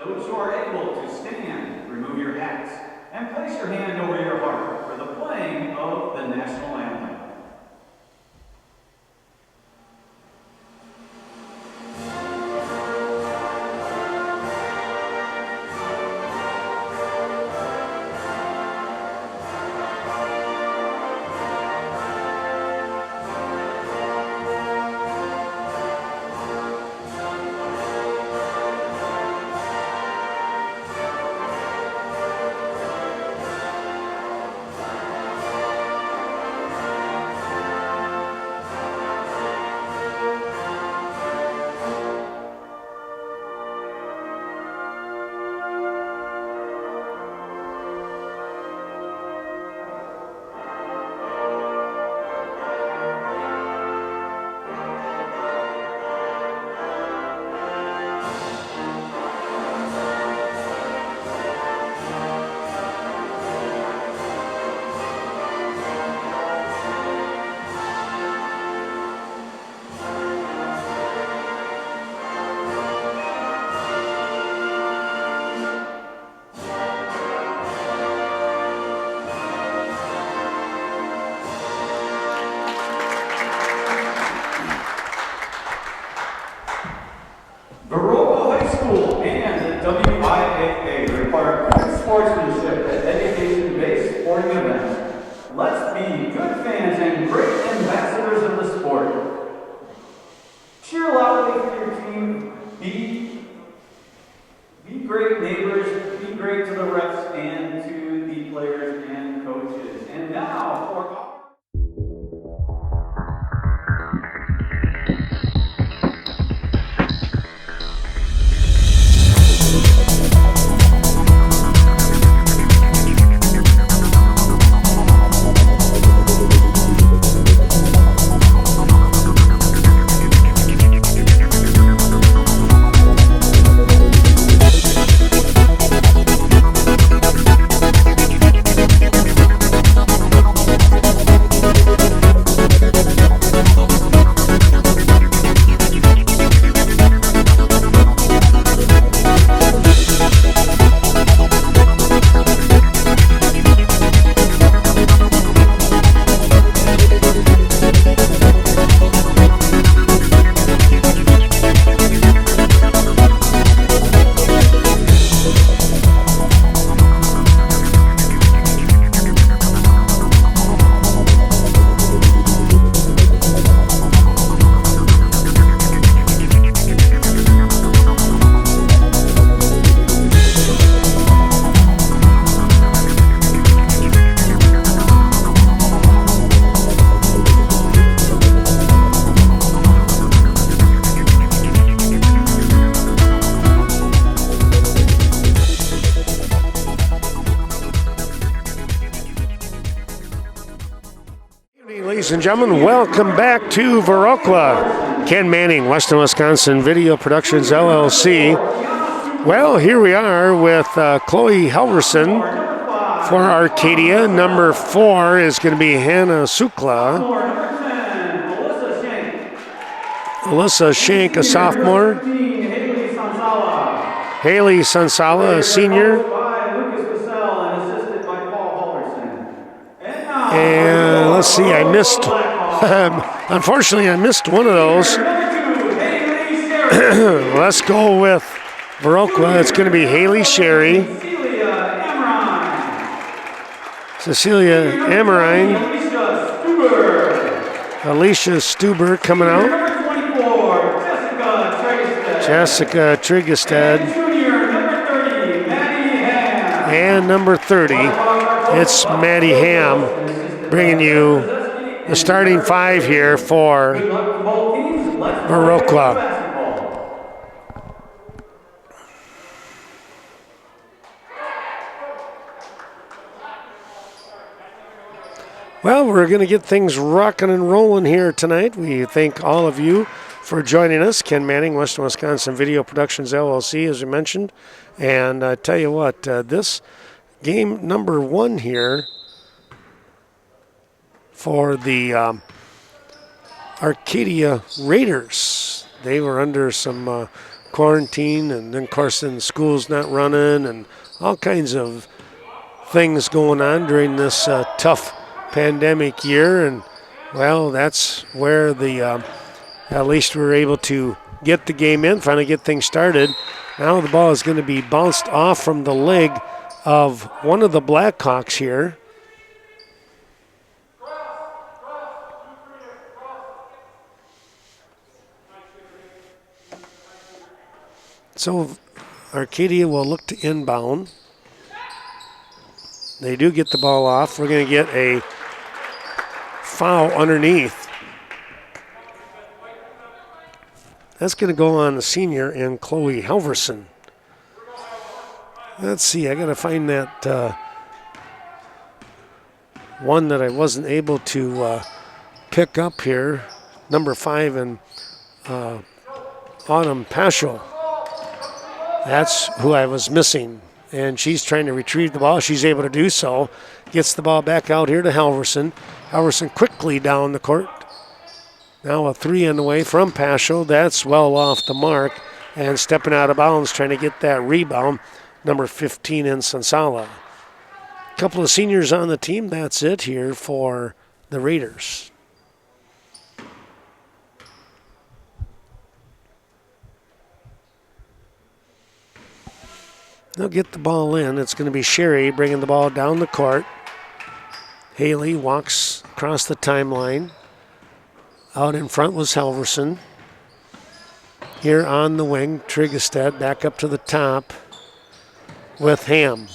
Those who are able to stand, remove your hats, and place your hand over your heart for the playing of the national anthem. Viroqua High School and the WWVP require good sportsmanship at education-based sporting events. Let's be good fans and great ambassadors of the sport. Cheer loudly for your team. Be great neighbors. Be great to the refs and to the players and coaches. And now for our Ladies and gentlemen, welcome back to Viroqua. Ken Manning, Western Wisconsin Video Productions, LLC. Well, here we are with Chloe Helverson for Arcadia. Number 4 is going to be Hannah Sukla. Alyssa Shank, a sophomore. Haley Sansala, a senior. And let's see, I missed, unfortunately, I missed one of those. Let's go with Viroqua. It's going to be Haley Sherry, Cecilia Amarine, Alicia Stuber coming out, Jessica Trigestad, and number 30, it's Maddie Ham, bringing you the starting 5 here for Viroqua. Well, we're going to get things rocking and rolling here tonight. We thank all of you for joining us. Ken Manning, Western Wisconsin Video Productions, LLC, as we mentioned. And I tell you what, this game number 1 here for the Arcadia Raiders. They were under some quarantine, and then, of course, then school's not running, and all kinds of things going on during this tough pandemic year. And, well, that's where at least we were able to get the game in, finally get things started. Now the ball is going to be bounced off from the leg of one of the Blackhawks here. So Arcadia will look to inbound. They do get the ball off. We're going to get a foul underneath. That's going to go on the senior and Chloe Halverson. Let's see, I got to find that one that I wasn't able to pick up here. Number 5 and Autumn Paschal. That's who I was missing. And she's trying to retrieve the ball. She's able to do so. Gets the ball back out here to Halverson. Halverson quickly down the court. Now a 3 on the way from Paschal. That's well off the mark. And stepping out of bounds, trying to get that rebound. Number 15 in Sansala. A couple of seniors on the team. That's it here for the Raiders. They'll get the ball in. It's going to be Sherry bringing the ball down the court. Haley walks across the timeline. Out in front was Halverson. Here on the wing, Trigestad back up to the top with Ham.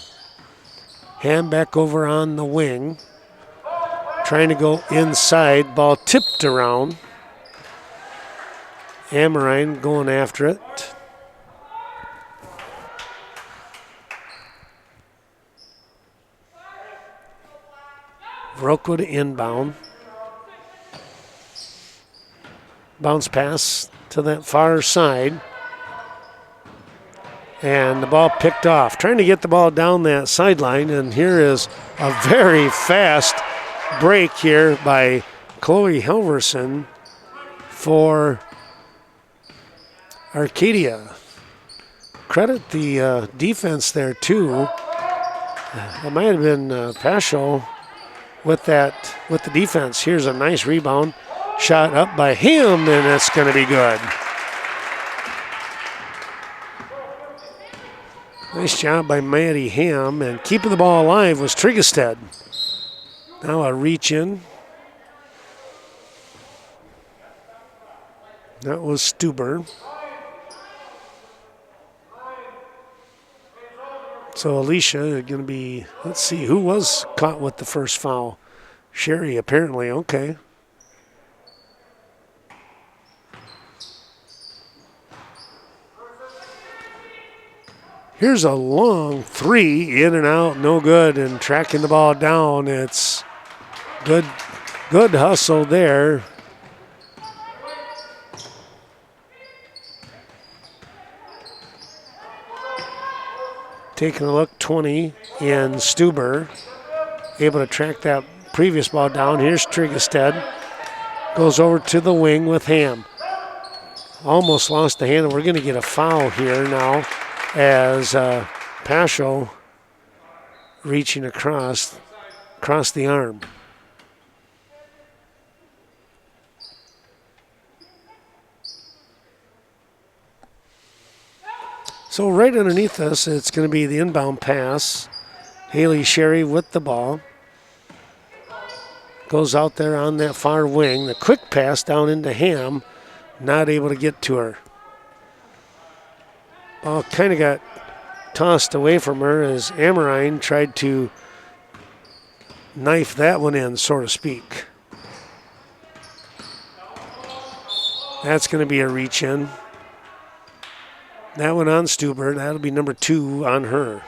Ham back over on the wing. Trying to go inside. Ball tipped around. Amorine going after it. Viroqua to inbound. Bounce pass to that far side. And the ball picked off. Trying to get the ball down that sideline. And here is a very fast break here by Chloe Halverson for Arcadia. Credit the defense there, too. It might have been Paschal with the defense. Here's a nice rebound. Shot up by him, and it's going to be good. Nice job by Maddie Ham, and keeping the ball alive was Trigestad. Now a reach in. That was Stuber. So Alicia going to be, let's see, who was caught with the first foul? Sherry, apparently, okay. Here's a long 3, in and out, no good, and tracking the ball down. It's good hustle there. Taking a look, 20 in Stuber. Able to track that previous ball down. Here's Trigestad. Goes over to the wing with Ham. Almost lost the handle. We're going to get a foul here now as Paschal reaching across the arm. So right underneath us, it's going to be the inbound pass. Haley Sherry with the ball. Goes out there on that far wing. The quick pass down into Ham. Not able to get to her. Ball kind of got tossed away from her as Amorine tried to knife that one in, so to speak. That's going to be a reach in. That one on Stuber. That'll be number 2 on her.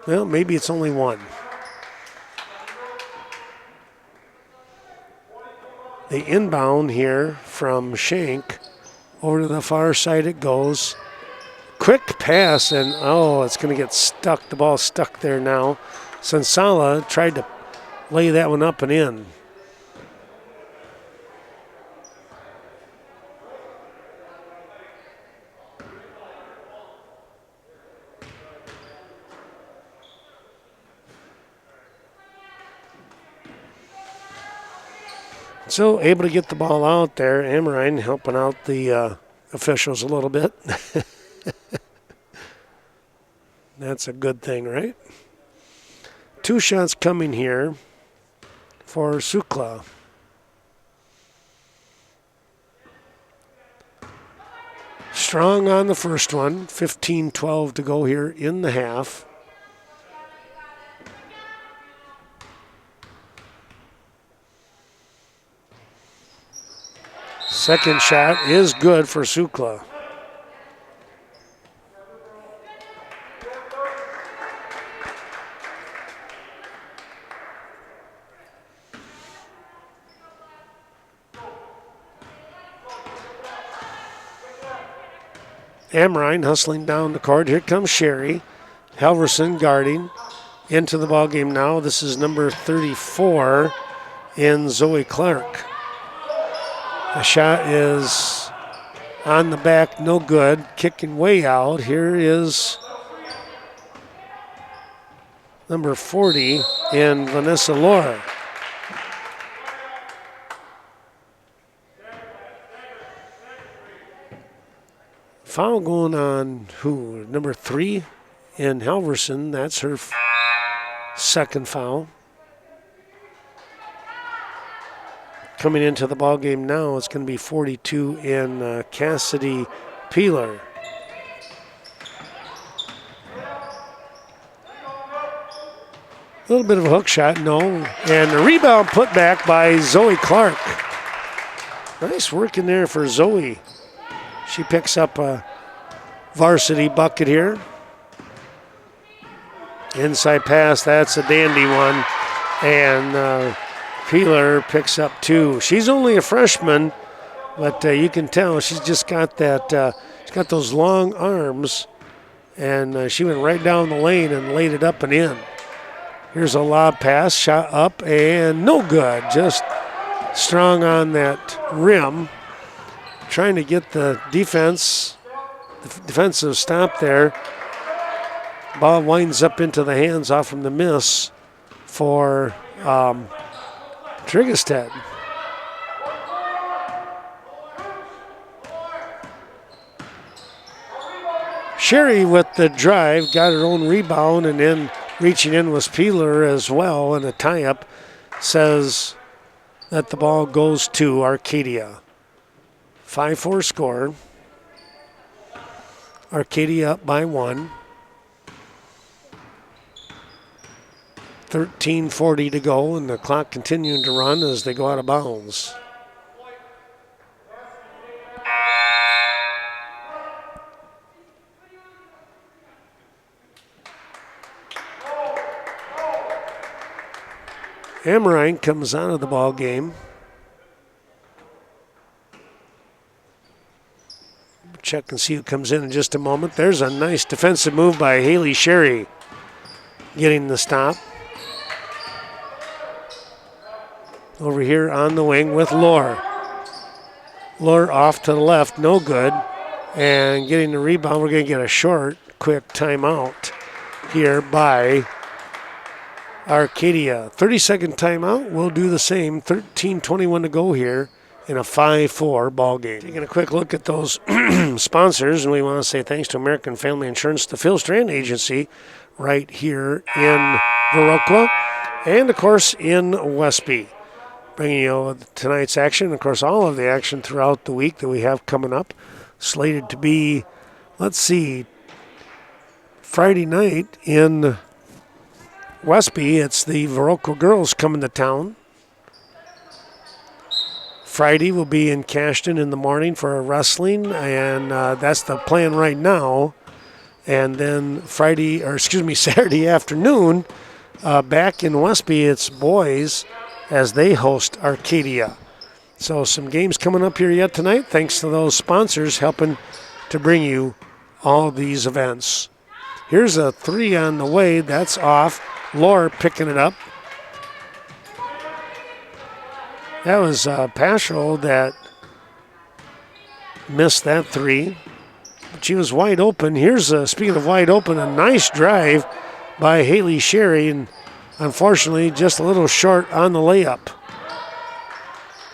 Well, maybe it's only 1. The inbound here from Shank. Over to the far side it goes. Quick pass, and it's going to get stuck. The ball's stuck there now. Sansala tried to lay that one up and in. So able to get the ball out there. Amrine helping out the officials a little bit. That's a good thing, right? 2 shots coming here for Sukla. Strong on the first one. 15-12 to go here in the half. Second shot is good for Sukla. Amrine hustling down the court. Here comes Sherry. Halverson guarding into the ball game now. This is number 34 in Zoe Clark. The shot is on the back, no good. Kicking way out. Here is number 40 in Vanessa Laura. Foul going on who? Number 3 in Halverson. That's her second foul. Coming into the ball game now, it's going to be 42 in Cassidy Peeler. A little bit of a hook shot, no. And the rebound put back by Zoe Clark. Nice work in there for Zoe. She picks up a varsity bucket here. Inside pass, that's a dandy one. And Peeler picks up 2. She's only a freshman, but you can tell she's just got that, she's got those long arms. And she went right down the lane and laid it up and in. Here's a lob pass, shot up and no good. Just strong on that rim. Trying to get the defensive stop there. Ball winds up into the hands off from the miss for Trigestead. Sherry with the drive, got her own rebound, and then reaching in was Peeler as well, and a tie-up says that the ball goes to Arcadia. 5-4 score. Arcadia up by 1. 13:40 to go, and the clock continuing to run as they go out of bounds. Amrine comes out of the ball game. Check and see who comes in just a moment. There's a nice defensive move by Haley Sherry getting the stop. Over here on the wing with Lore. Lore off to the left, no good. And getting the rebound, we're going to get a short, quick timeout here by Arcadia. 30-second timeout. We'll do the same. 13:21 to go here in a 5-4 ball game. Taking a quick look at those sponsors, and we want to say thanks to American Family Insurance, the Phil Strand Agency, right here in Viroqua, and of course in Westby. Bringing you tonight's action, of course all of the action throughout the week that we have coming up. Slated to be, let's see, Friday night in Westby, it's the Viroqua girls coming to town. Friday will be in Cashton in the morning for wrestling, and that's the plan right now. And then Saturday afternoon, back in Westby, it's boys as they host Arcadia. So some games coming up here yet tonight, thanks to those sponsors helping to bring you all these events. Here's a 3 on the way, that's off. Laura picking it up. That was Paschal that missed that 3. But she was wide open. Here's, speaking of wide open, a nice drive by Haley Sherry, and unfortunately just a little short on the layup.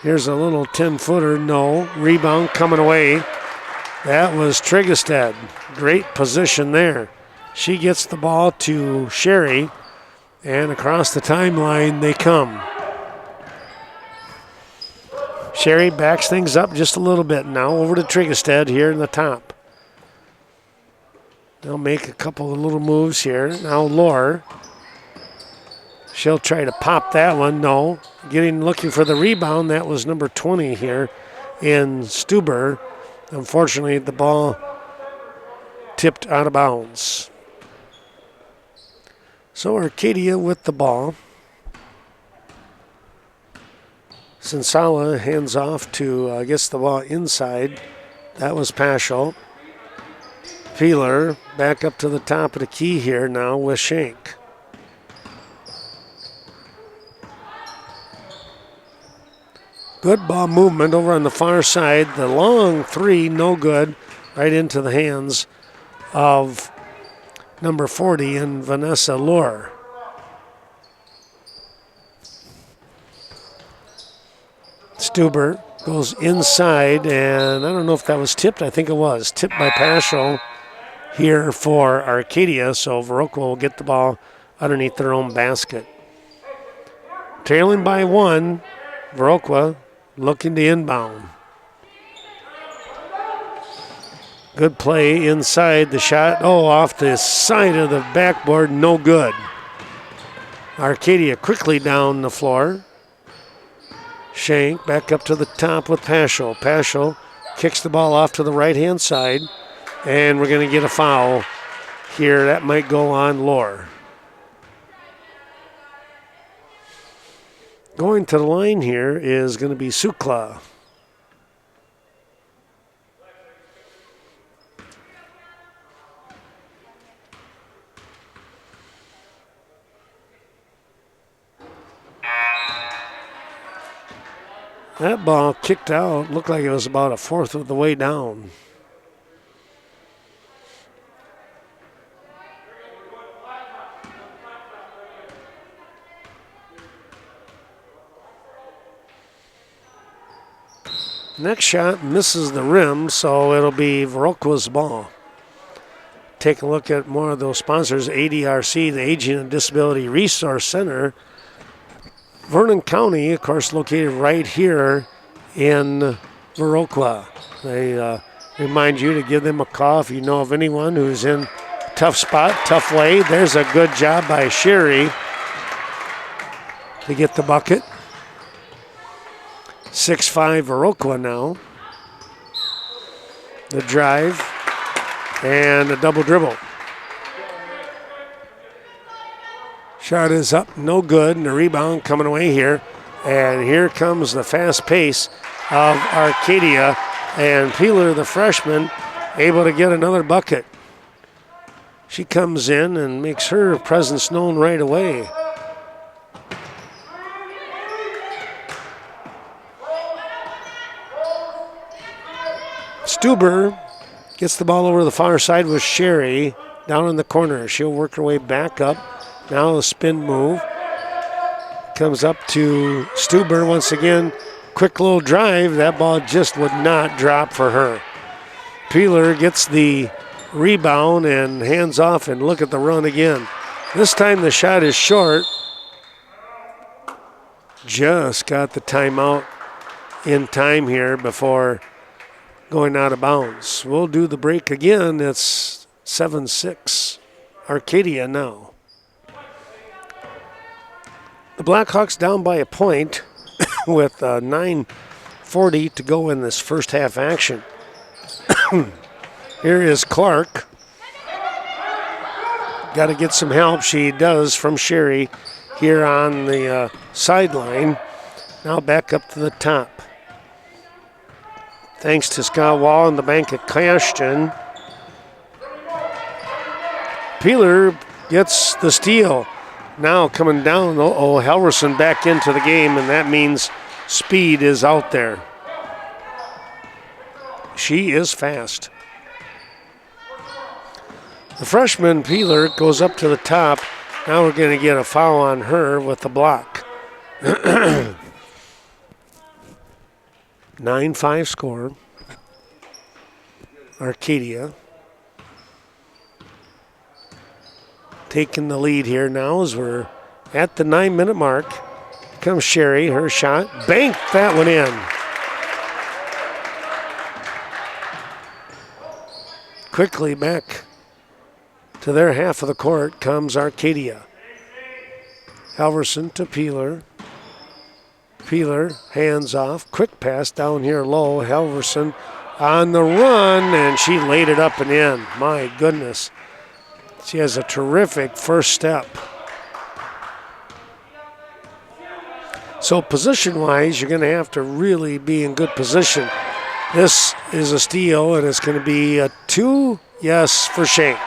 Here's a little 10-footer, no. Rebound coming away. That was Trigestad. Great position there. She gets the ball to Sherry, and across the timeline they come. Sherry backs things up just a little bit now. Over to Trigestad here in the top. They'll make a couple of little moves here. Now Lore. She'll try to pop that one. No. Looking for the rebound. That was number 20 here in Stuber. Unfortunately, the ball tipped out of bounds. So Arcadia with the ball. Sensala hands off to gets the ball inside. That was Paschal. Peeler back up to the top of the key here now with Shank. Good ball movement over on the far side. The long three, no good. Right into the hands of number 40 and Vanessa Lore. Stuber goes inside, and I don't know if that was tipped. I think it was. Tipped by Paschal here for Arcadia, so Viroqua will get the ball underneath their own basket. Trailing by one, Viroqua looking to inbound. Good play inside the shot. Oh, off the side of the backboard, no good. Arcadia quickly down the floor. Shank back up to the top with Paschal. Paschal kicks the ball off to the right-hand side, and we're going to get a foul here. That might go on Lore. Going to the line here is going to be Sukla. That ball kicked out. Looked like it was about a fourth of the way down. Next shot misses the rim, so it'll be Viroqua's ball. Take a look at more of those sponsors. ADRC, the Aging and Disability Resource Center. Vernon County, of course, located right here in Viroqua. They remind you to give them a call if you know of anyone who's in a tough spot, tough way. There's a good job by Sherry to get the bucket. 6'5" Viroqua now. The drive and a double dribble. Shot is up, no good, and the rebound coming away here. And here comes the fast pace of Arcadia, and Peeler, the freshman, able to get another bucket. She comes in and makes her presence known right away. Stuber gets the ball over to the far side with Sherry down in the corner. She'll work her way back up. Now a spin move. Comes up to Stuber once again. Quick little drive. That ball just would not drop for her. Peeler gets the rebound and hands off, and look at the run again. This time the shot is short. Just got the timeout in time here before going out of bounds. We'll do the break again. It's 7-6. Arcadia now. The Blackhawks down by a point with 9:40 to go in this first half action. Here is Clark. Got to get some help. She does from Sherry here on the sideline. Now back up to the top. Thanks to Scott Wall and the bank of Cashton. Peeler gets the steal. Now coming down, Halverson back into the game, and that means speed is out there. She is fast. The freshman Peeler goes up to the top. Now we're going to get a foul on her with the block. 9-5 score. Arcadia taking the lead here now as we're at the 9-minute mark. Comes Sherry, her shot, banked that one in. Quickly back to their half of the court comes Arcadia. Halverson to Peeler. Peeler, hands off, quick pass down here low. Halverson on the run, and she laid it up and in. My goodness. She has a terrific first step. So position-wise, you're going to have to really be in good position. This is a steal, and it's going to be a 2, yes, for Shank.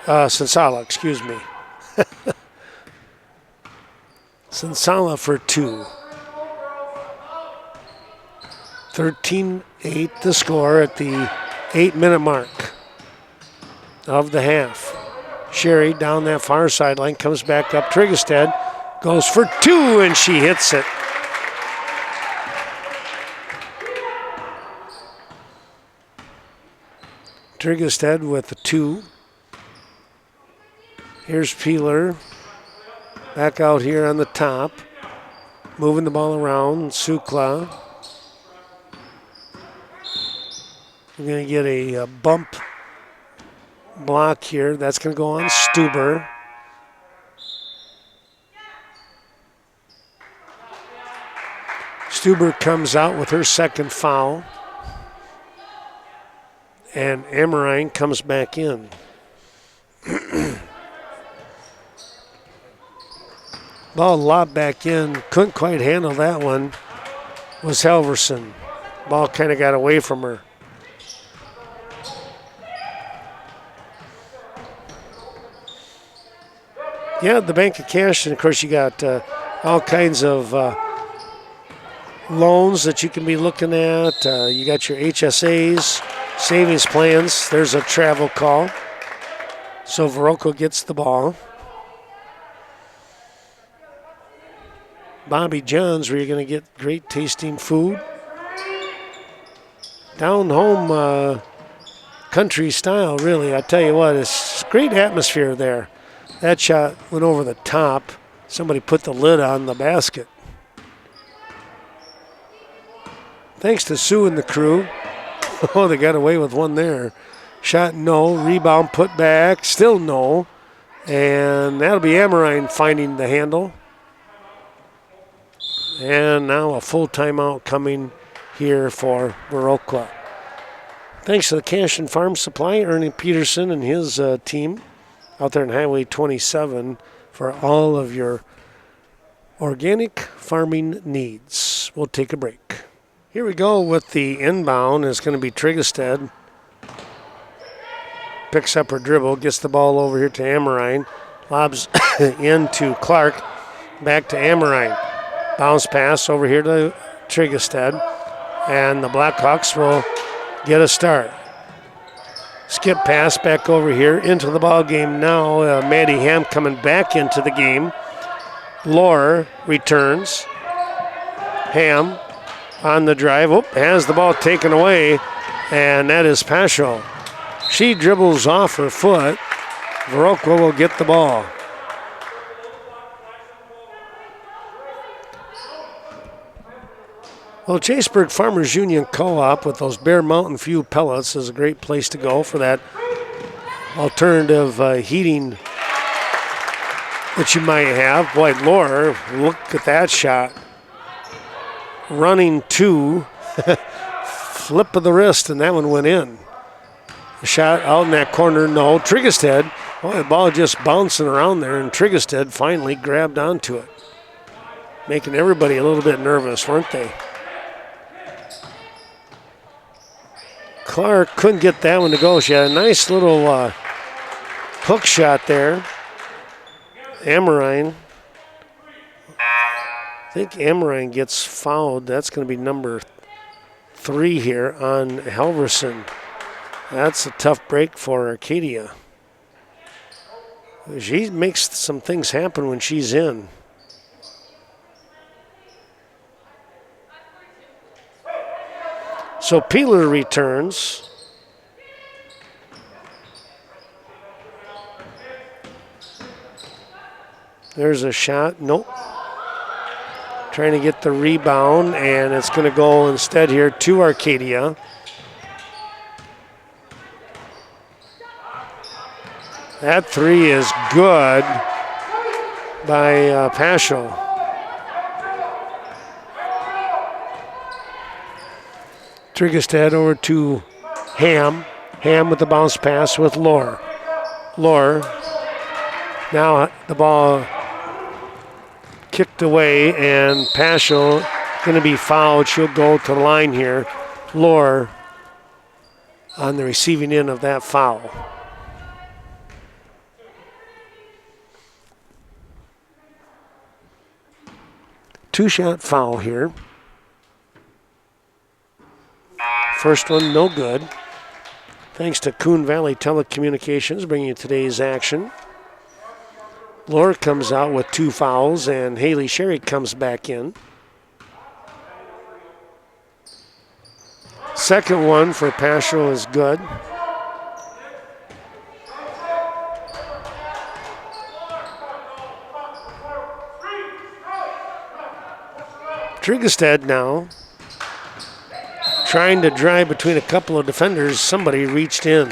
Sensala, excuse me. Sensala for 2. 13-8 the score at the 8-minute mark of the half. Sherry down that far sideline, comes back up. Triggerstead goes for 2, and she hits it. Triggerstead with a 2. Here's Peeler. Back out here on the top. Moving the ball around. Sukla. We're going to get a bump block here. That's going to go on Stuber. Stuber comes out with her second foul. And Amorine comes back in. Ball lobbed back in. Couldn't quite handle that one. Was Halverson. Ball kind of got away from her. Yeah, the bank of cash, and of course you got all kinds of loans that you can be looking at. You got your HSAs, savings plans. There's a travel call. So Viroqua gets the ball. Bobby John's, where you're going to get great tasting food. Down home country style, really. I tell you what, it's great atmosphere there. That shot went over the top. Somebody put the lid on the basket. Thanks to Sue and the crew. Oh, they got away with one there. Shot no, rebound put back, still no. And that'll be Amorine finding the handle. And now a full timeout coming here for Viroqua. Thanks to the Cash and Farm Supply, Ernie Peterson and his team out there on Highway 27 for all of your organic farming needs. We'll take a break. Here we go with the inbound. It's going to be Triggerstead. Picks up her dribble, gets the ball over here to Amorine. Lobs into Clark. Back to Amorine. Bounce pass over here to Triggerstead. And the Blackhawks will get a start. Skip pass back over here into the ball game now. Maddie Ham coming back into the game. Lohr returns. Ham on the drive. Oh, has the ball taken away, and that is Paschal. She dribbles off her foot. Viroqua will get the ball. Well, Chaseburg Farmers Union Co-op with those Bear Mountain Fuel pellets is a great place to go for that alternative heating that you might have. Boy, Lohr, look at that shot. Running two, flip of the wrist, and that one went in. The shot out in that corner, no. Triggerstead, well, the ball just bouncing around there, and Triggerstead finally grabbed onto it. Making everybody a little bit nervous, weren't they? Clark couldn't get that one to go. She had a nice little hook shot there. Amorine. I think Amorine gets fouled. That's going to be number 3 here on Halverson. That's a tough break for Arcadia. She makes some things happen when she's in. So Peeler returns. There's a shot. Nope. Trying to get the rebound, and it's going to go instead here to Arcadia. That three is good by Paschal. Triggerstead over to Ham. Ham with the bounce pass with Lohr. Lohr. Now the ball kicked away, and Paschal going to be fouled. She'll go to the line here. Lohr on the receiving end of that foul. Two-shot foul here. First one, no good. Thanks to Coon Valley Telecommunications bringing you today's action. Lohr comes out with 2 fouls, and Haley Sherry comes back in. Second one for Paschal is good. Triggerstead now trying to drive between a couple of defenders. Somebody reached in.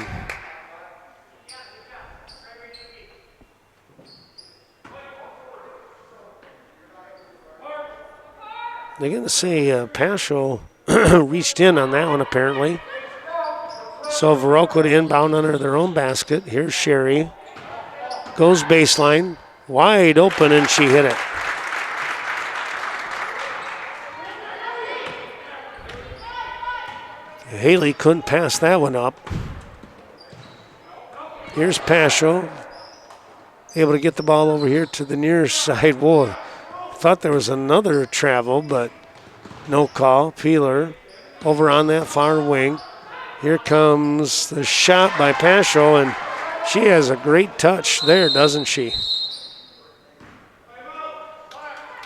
They're going to say Paschal reached in on that one apparently. So Viroqua to inbound under their own basket. Here's Sherry. Goes baseline. Wide open, and she hit it. Haley couldn't pass that one up. Here's Paschal. Able to get the ball over here to the near side. Whoa. Thought there was another travel, but no call. Peeler over on that far wing. Here comes the shot by Paschal, and she has a great touch there, doesn't she?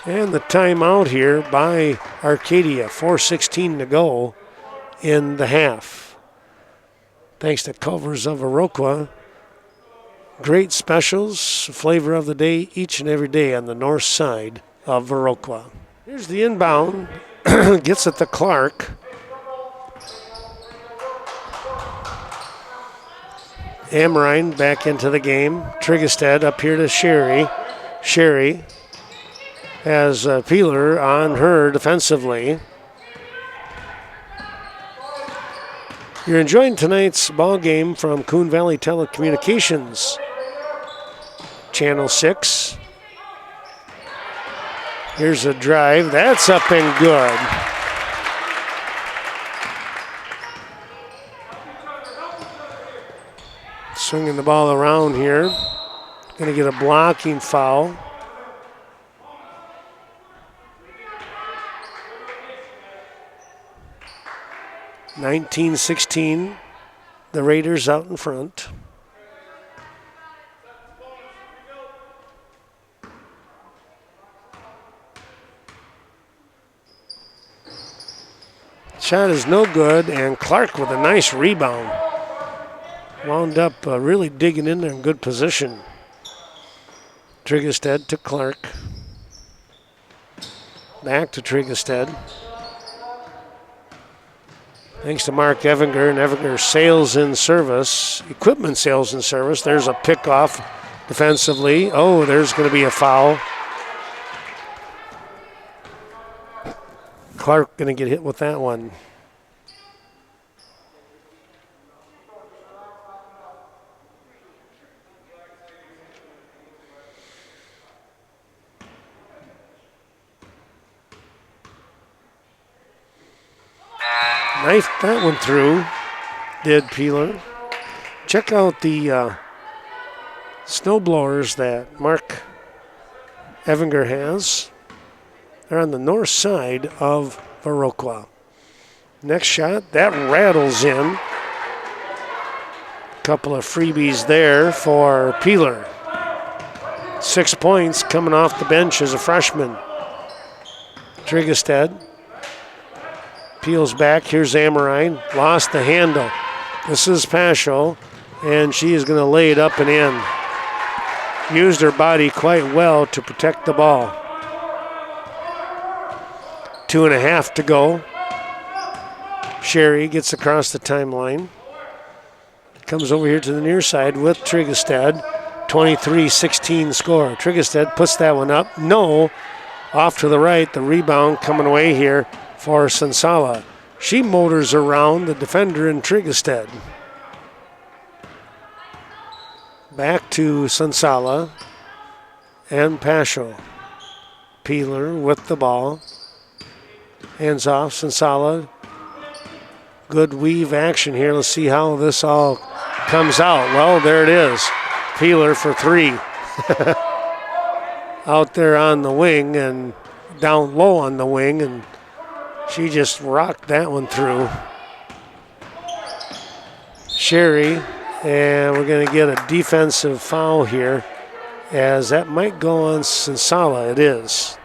And the timeout here by Arcadia. 4:16 to go in the half. Thanks to Culver's of Viroqua. Great specials, flavor of the day each and every day on the north side of Viroqua. Here's the inbound. Gets it to Clark. Amrine back into the game. Triggerstead up here to Sherry. Sherry has Peeler on her defensively. You're enjoying tonight's ball game from Coon Valley Telecommunications. Channel 6. Here's a drive. That's up and good. Swinging the ball around here. Going to get a blocking foul. (19-16), the Raiders out in front. Shot is no good, and Clark with a nice rebound. Wound up really digging in there in good position. Triggerstead to Clark. Back to Triggerstead. Thanks to Mark Evinger and Evinger Sales and Service, Equipment Sales and Service. There's a pickoff defensively. Oh, there's going to be a foul. Clark going to get hit with that one. Knifed that one through, did Peeler. Check out the snow blowers that Mark Evinger has. They're on the north side of Viroqua. Next shot, that rattles in. Couple of freebies there for Peeler. 6 points coming off the bench as a freshman. Triggerstead peels back. Here's Amorine. Lost the handle. This is Paschal, and she is going to lay it up and in. Used her body quite well to protect the ball. 2.5 to go. Sherry gets across the timeline. Comes over here to the near side with Tryggestad. 23-16 score. Tryggestad puts that one up. No. Off to the right. The rebound coming away here for Sansala. She motors around the defender in Tryggestad. Back to Sansala and Paschal. Peeler with the ball. Hands off. Sansala. Good weave action here. Let's see how this all comes out. Well, there it is. Peeler for 3. Out there on the wing and down low on the wing, and she just rocked that one through. Sherry, and we're going to get a defensive foul here, as that might go on Sansala. It is.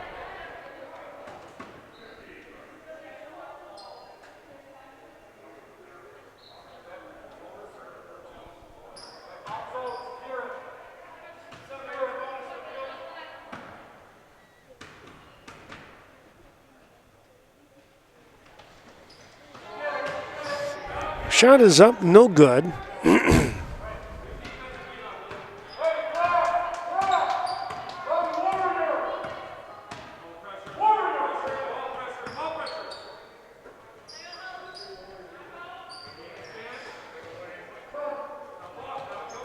Shot is up, no good.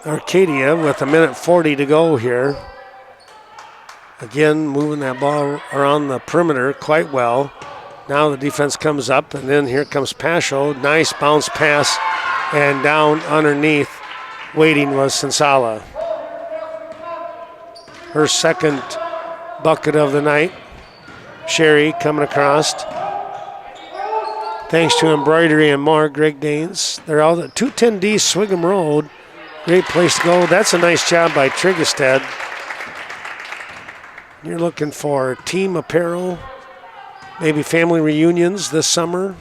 Arcadia with 1:40 to go here. Again, moving that ball around the perimeter quite well. Now the defense comes up, and then here comes Paschal. Nice bounce pass, and down underneath waiting was Sansala. Her second bucket of the night. Sherry coming across. Thanks to Embroidery and More, Greg Danes. They're all at 210D Swigum Road. Great place to go. That's a nice job by Tryggestad. You're looking for team apparel, maybe family reunions this summer.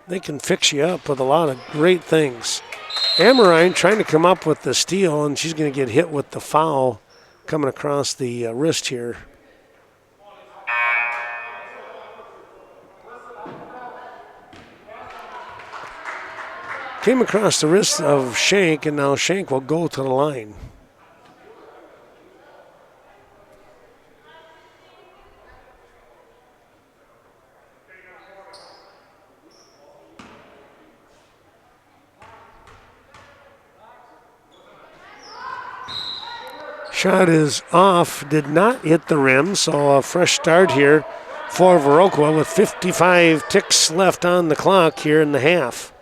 They can fix you up with a lot of great things. Amorine trying to come up with the steal, and she's going to get hit with the foul coming across the wrist here. Came across the wrist of Shank, and now Shank will go to the line. Shot is off, did not hit the rim, so a fresh start here for Viroqua with 55 ticks left on the clock here in the half.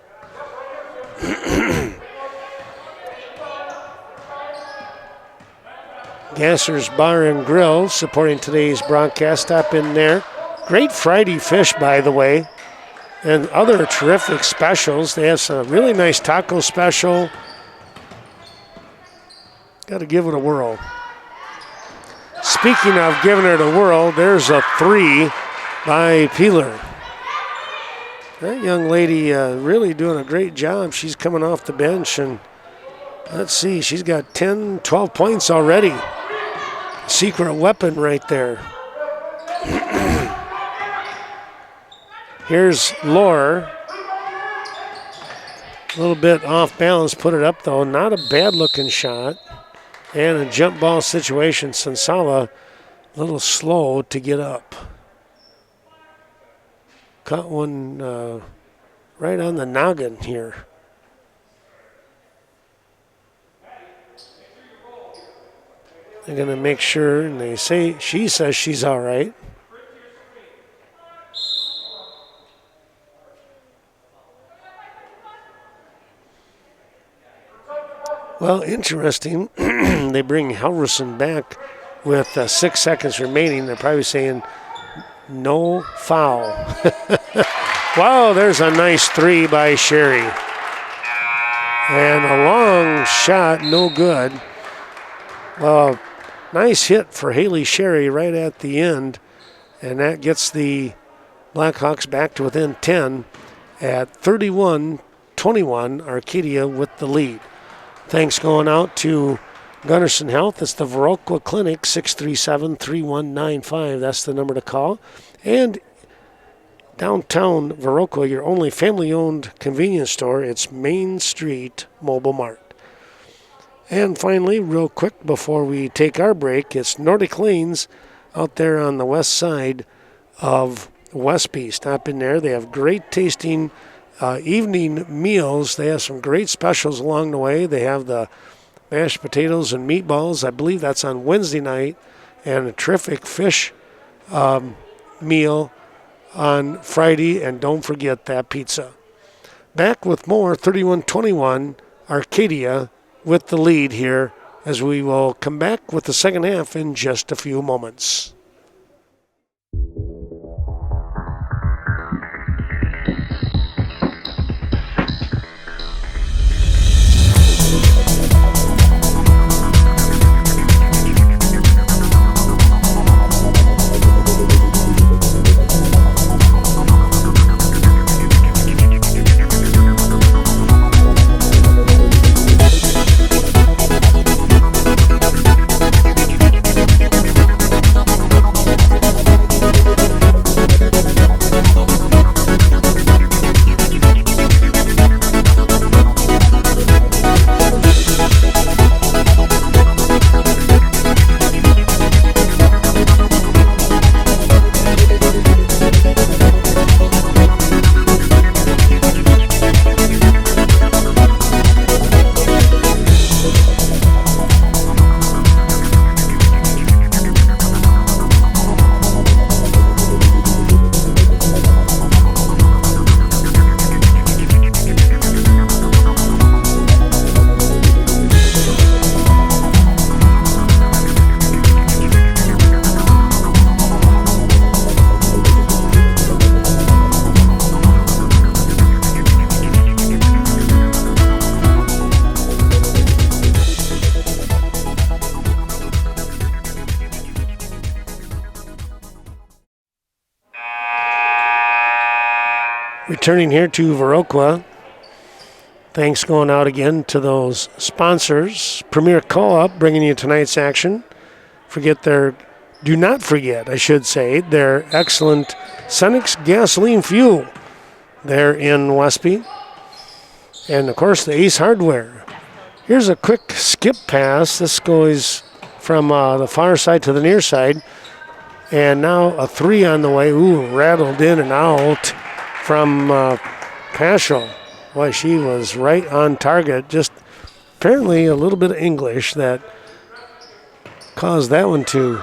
Gasser's Bar and Grill supporting today's broadcast. Stop in there. Great Friday fish, by the way, and other terrific specials. They have some really nice taco special. Got to give it a whirl. Speaking of giving it a whirl, there's a 3 by Peeler. That young lady really doing a great job. She's coming off the bench, and let's see, she's got 10, 12 points already. Secret weapon right there. Here's Lore. A little bit off balance, put it up though. Not a bad looking shot. And a jump ball situation. Sansala a little slow to get up. Caught one right on the noggin here. They're going to make sure, and they say, she says she's all right. Well, interesting. They bring Helverson back with 6 seconds remaining. They're probably saying no foul. Wow, there's a nice 3 by Sherry. And a long shot, no good. Well, nice hit for Haley Sherry right at the end. And that gets the Blackhawks back to within 10 at 31-21. Arcadia with the lead. Thanks going out to Gunnarsson Health. It's the Viroqua Clinic, 637-3195. That's the number to call. And downtown Viroqua, your only family-owned convenience store, it's Main Street Mobile Mart. And finally, real quick before we take our break, it's Nordic Lanes out there on the west side of Westby. Stop in there. They have great tasting evening meals. They have some great specials along the way. They have the mashed potatoes and meatballs. I believe that's on Wednesday night. And a terrific fish meal on Friday. And don't forget that pizza. Back with more 31-21 Arcadia with the lead here as we will come back with the second half in just a few moments. Returning here to Viroqua, thanks going out again to those sponsors. Premier Co-op bringing you tonight's action. Do not forget, I should say, their excellent Cenex gasoline fuel there in Westby. And, of course, the Ace Hardware. Here's a quick skip pass. This goes from the far side to the near side. And now a three on the way. Ooh, rattled in and out from Paschal. Boy, she was right on target. Just apparently a little bit of English that caused that one to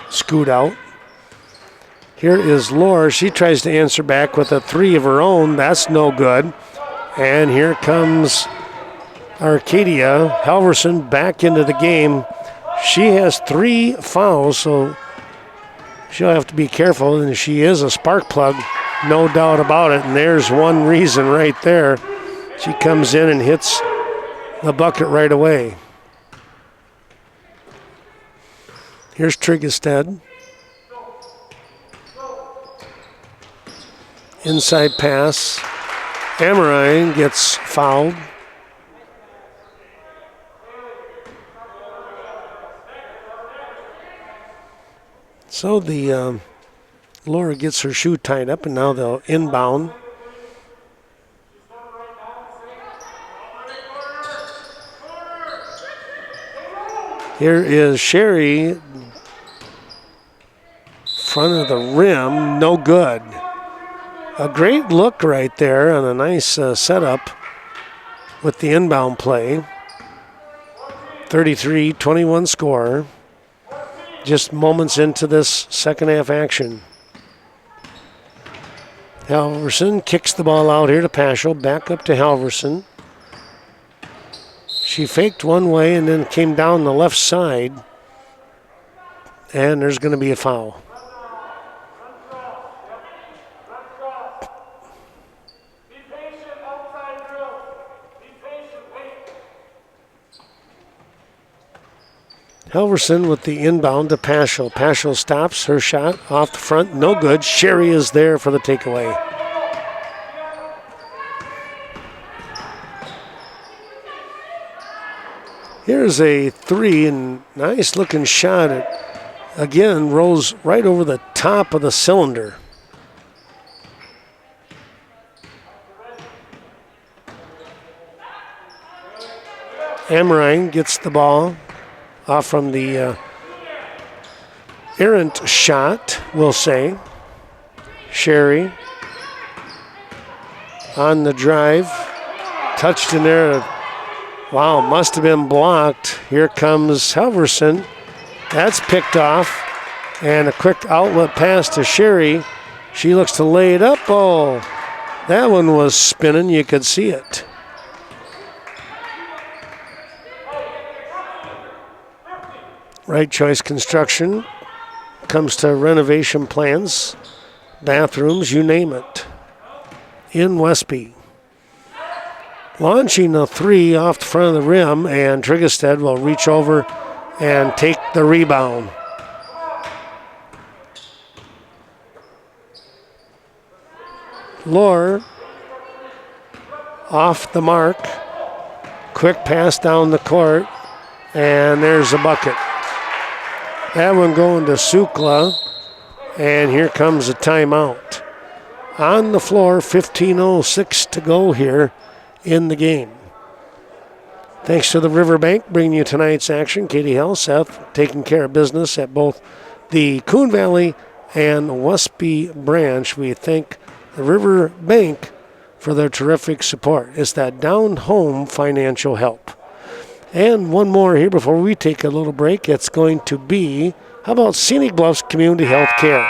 scoot out. Here is Laura. She tries to answer back with a three of her own. That's no good. And here comes Arcadia. Halverson back into the game. She has 3 fouls, so she'll have to be careful. And she is a spark plug, no doubt about it. And there's one reason right there. She comes in and hits the bucket right away. Here's Triggested. Inside pass. Amorine gets fouled. So the Laura gets her shoe tied up, and now they'll inbound. Here is Sherry, front of the rim, no good. A great look right there and a nice setup with the inbound play. 33-21 score. Just moments into this second half action. Halverson kicks the ball out here to Paschal, back up to Halverson. She faked one way and then came down the left side. And there's going to be a foul. Helverson with the inbound to Paschal. Paschal stops her shot off the front. No good. Sherry is there for the takeaway. Here's a three, and nice looking shot. It again rolls right over the top of the cylinder. Amrine gets the ball off from the errant shot, we'll say. Sherry on the drive. Touched in there. Wow, must have been blocked. Here comes Helverson. That's picked off. And a quick outlet pass to Sherry. She looks to lay it up. Oh, that one was spinning. You could see it. Right Choice Construction comes to renovation plans, bathrooms, you name it, in Westby. Launching a three off the front of the rim, and Trigestead will reach over and take the rebound. Lohr off the mark. Quick pass down the court, and there's a bucket. That one going to Sukla, and here comes a timeout. On the floor, 15:06 to go here in the game. Thanks to the Riverbank bringing you tonight's action. Katie Helseth taking care of business at both the Coon Valley and Westby branch. We thank the Riverbank for their terrific support. It's that down-home financial help. And one more here before we take a little break. It's going to be, how about Scenic Bluffs Community Health Care?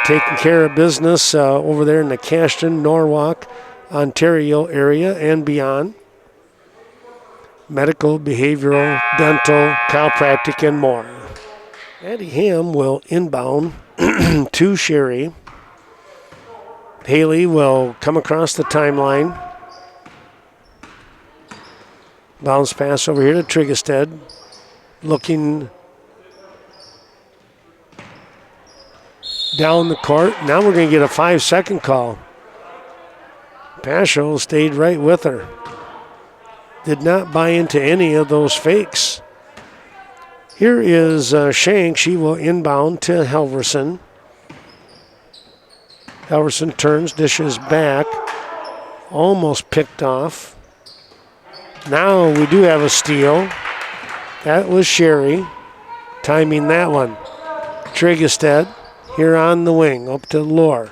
Taking care of business over there in the Cashton, Norwalk, Ontario area and beyond. Medical, behavioral, dental, chiropractic, and more. Addie Ham will inbound to Sherry. Haley will come across the timeline. Bounce pass over here to Trigestead. Looking down the court. Now we're going to get a 5-second call. Paschal stayed right with her. Did not buy into any of those fakes. Here is Shank. She will inbound to Helverson. Helverson turns, dishes back. Almost picked off. Now we do have a steal. That was Sherry timing that one. Trigestead here on the wing, up to Lohr.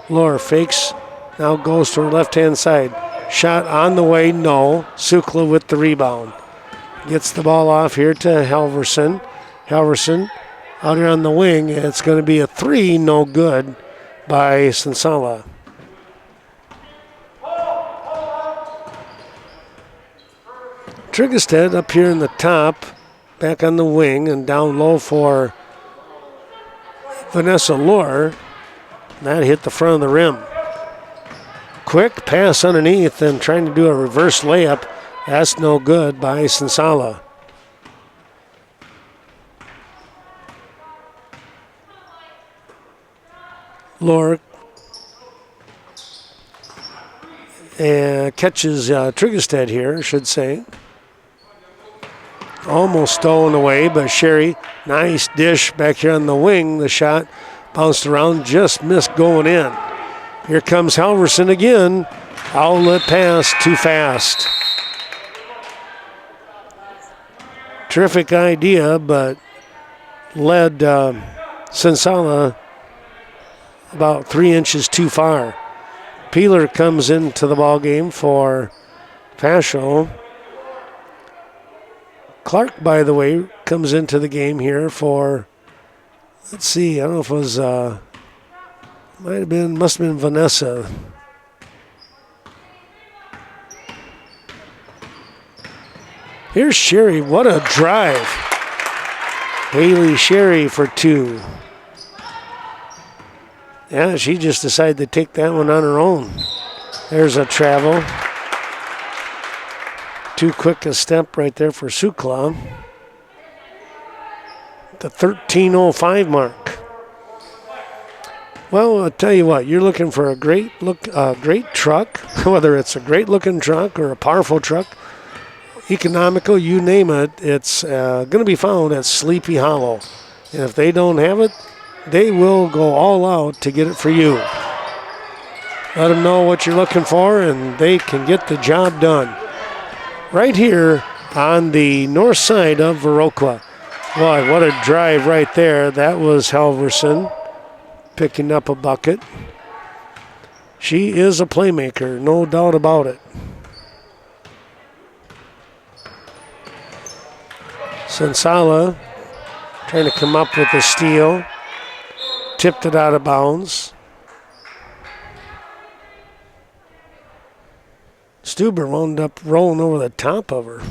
Lohr fakes, now goes to her left-hand side. Shot on the way, no. Sukla with the rebound. Gets the ball off here to Helverson. Helverson out here on the wing. It's going to be a three, no good by Sensala. Trigestead up here in the top, back on the wing, and down low for Vanessa Lohr. That hit the front of the rim. Quick pass underneath and trying to do a reverse layup. That's no good by Sensala. Lohr catches Trigestead here, I should say. Almost stolen away, but Sherry, nice dish back here on the wing. The shot bounced around, just missed going in. Here comes Helverson again. Outlet pass, too fast. Terrific idea, but led Sensala about 3 inches too far. Peeler comes into the ball game for Paschal. Clark, by the way, comes into the game here for, let's see, I don't know if it was, must have been Vanessa. Here's Sherry, what a drive. Haley Sherry for two. Yeah, she just decided to take that one on her own. There's a travel. Too quick a step right there for Sukla. the 13:05 mark. Well, I'll tell you what, you're looking for a great truck, whether it's a great looking truck or a powerful truck, economical, you name it, it's going to be found at Sleepy Hollow. And if they don't have it, they will go all out to get it for you. Let them know what you're looking for, and they can get the job done. Right here on the north side of Viroqua. Boy, what a drive right there. That was Halverson picking up a bucket. She is a playmaker, no doubt about it. Sensala trying to come up with the steal. Tipped it out of bounds. Stuber wound up rolling over the top of her.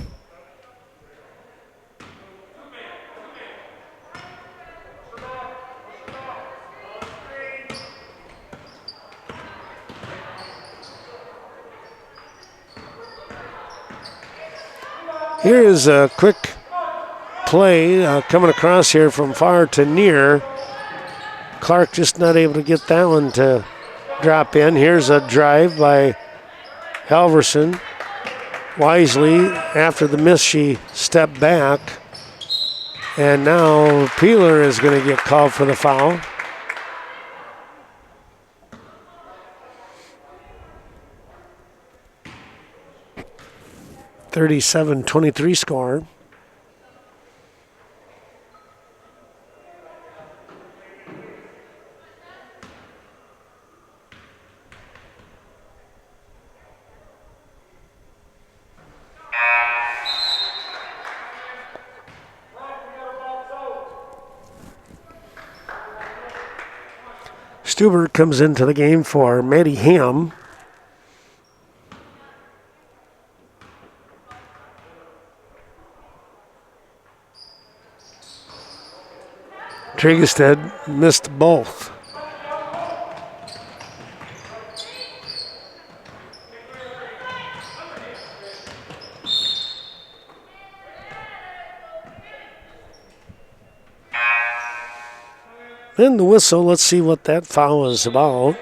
Here is a quick play coming across here from far to near. Clark just not able to get that one to drop in. Here's a drive by Halverson. Wisely, after the miss, she stepped back. And now Peeler is going to get called for the foul. (37-23) score. Stuber comes into the game for Maddie Ham. Trigestead missed both. And the whistle, let's see what that foul is about.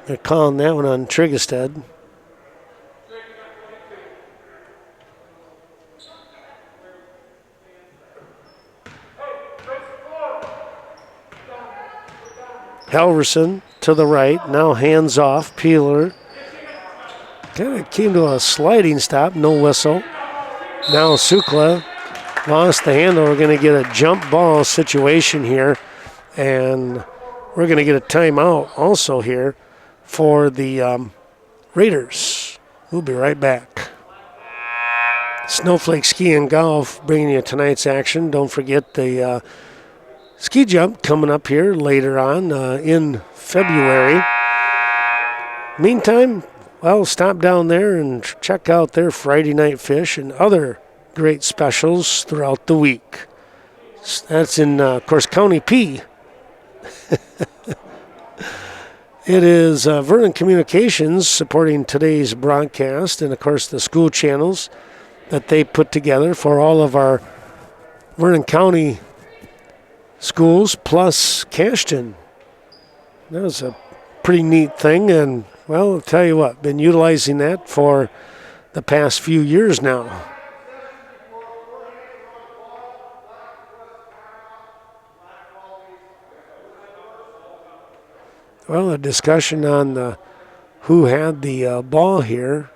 They're calling that one on Trigestead. Halverson to the right, now hands off. Peeler kind of came to a sliding stop, no whistle. Now Sukla lost the handle. We're going to get a jump ball situation here, and we're going to get a timeout also here for the Raiders. We'll be right back. Snowflake Ski and Golf bringing you tonight's action. Don't forget the ski jump coming up here later on in February. Meantime, well, stop down there and check out their Friday Night Fish and other great specials throughout the week. That's in, of course, County P. It is Vernon Communications supporting today's broadcast, and, of course, the school channels that they put together for all of our Vernon County schools, plus Cashton. That was a pretty neat thing, and, well, I'll tell you what, been utilizing that for the past few years now. Well, a discussion on who had the ball here.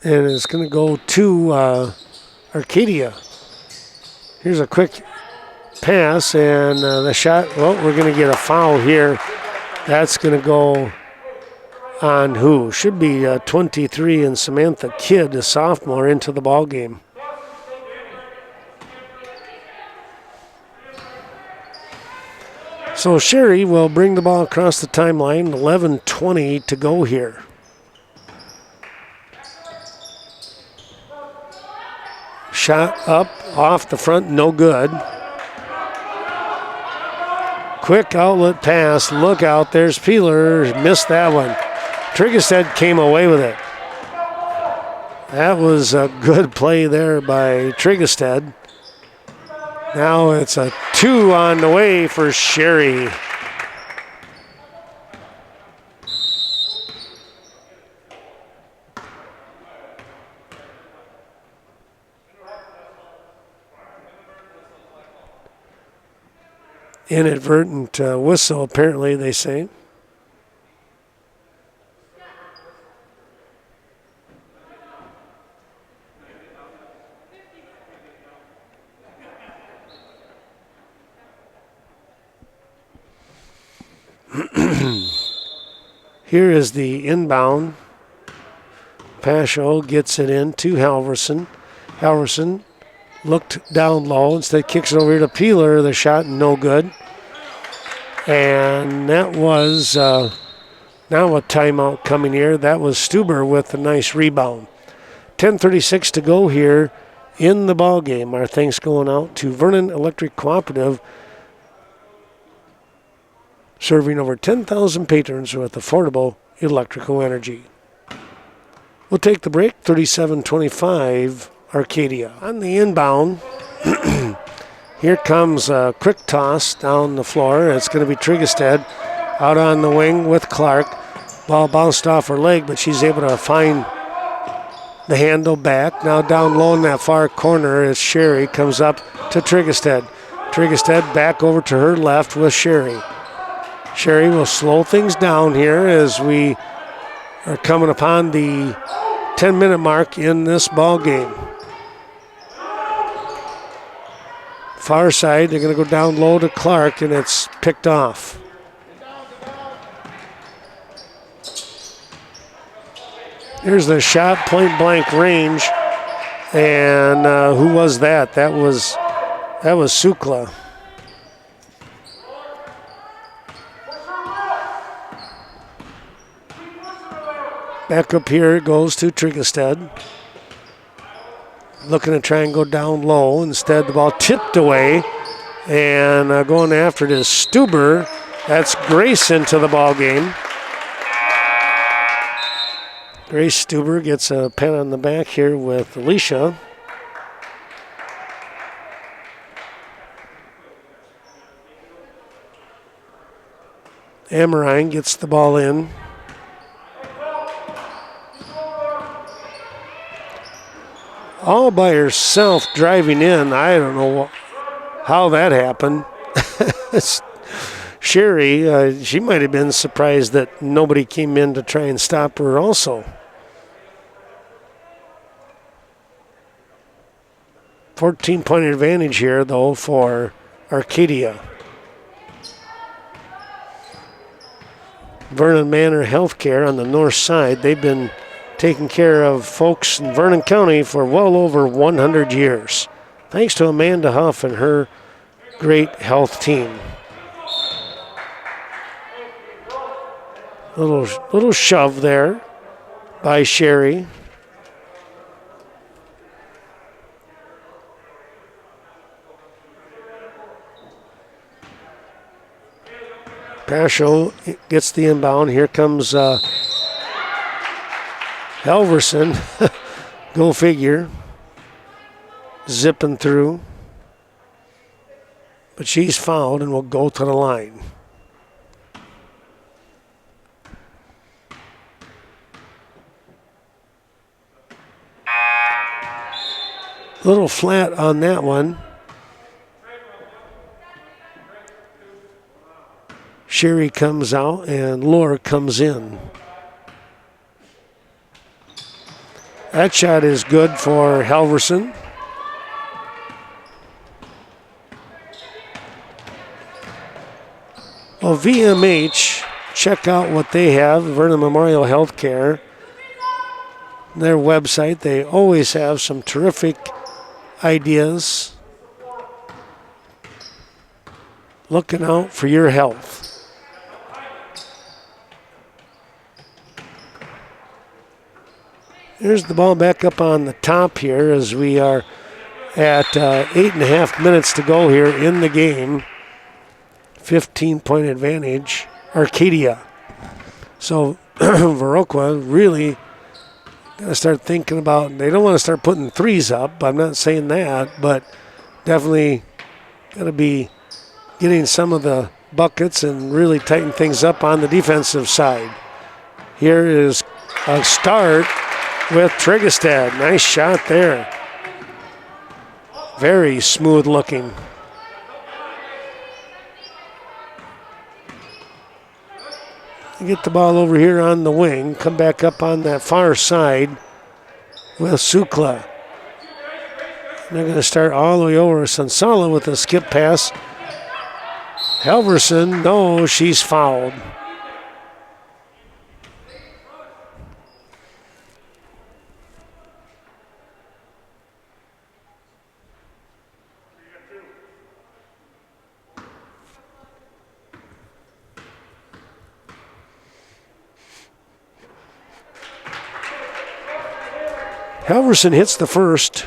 And it's going to go to Arcadia. Here's a quick pass, and the shot, well, we're going to get a foul here. That's going to go on who? Should be 23, and Samantha Kidd, a sophomore, into the ball game. So Sherry will bring the ball across the timeline. 11:20 to go here. Shot up off the front, no good. Quick outlet pass. Look out. There's Peeler. Missed that one. Trigestead came away with it. That was a good play there by Trigestead. Now it's a 2 on the way for Sherry. Inadvertent whistle, apparently, they say. Here is the inbound. Pasho gets it in to Halverson. Halverson looked down low, instead kicks it over here to Peeler. The shot no good. And that was now a timeout coming here. That was Stuber with a nice rebound. 10:36 to go here in the ball game. Our thanks going out to Vernon Electric Cooperative, serving over 10,000 patrons with affordable electrical energy. We'll take the break. 37-25 Arcadia. On the inbound, here comes a quick toss down the floor. It's going to be Trigestead out on the wing with Clark. Ball bounced off her leg, but she's able to find the handle back. Now down low in that far corner as Sherry comes up to Trigestead. Trigestead back over to her left with Sherry. Sherry will slow things down here as we are coming upon the 10-minute mark in this ball game. Far side, they're going to go down low to Clark, and it's picked off. Here's the shot, point blank range, and who was that? That was Sukla. Back up here it goes to Trigestead. Looking to try and go down low. Instead, the ball tipped away. And going after it is Stuber. That's Grace into the ball game. Grace Stuber gets a pat on the back here with Alicia. Amarine gets the ball in. All by herself driving in. I don't know how that happened. Sherry, she might have been surprised that nobody came in to try and stop her also. 14-point advantage here, though, for Arcadia. Vernon Manor Healthcare on the north side. They've been taking care of folks in Vernon County for well over 100 years. Thanks to Amanda Huff and her great health team. Little shove there by Sherry. Pasho gets the inbound. Here comes Halverson, go figure, zipping through. But she's fouled and will go to the line. Little flat on that one. Sherry comes out and Laura comes in. That shot is good for Halverson. Well, VMH, check out what they have, Vernon Memorial Healthcare. Their website, they always have some terrific ideas. Looking out for your health. Here's the ball back up on the top here as we are at 8.5 minutes to go here in the game. 15-point advantage, Arcadia. So Viroqua really got to start thinking about, they don't want to start putting threes up. I'm not saying that, but definitely got to be getting some of the buckets and really tighten things up on the defensive side. Here is a start with Trigestad. Nice shot there. Very smooth looking. Get the ball over here on the wing. Come back up on that far side with Sukla. They're going to start all the way over Sansala with a skip pass. Halverson, no, she's fouled. Halverson hits the first.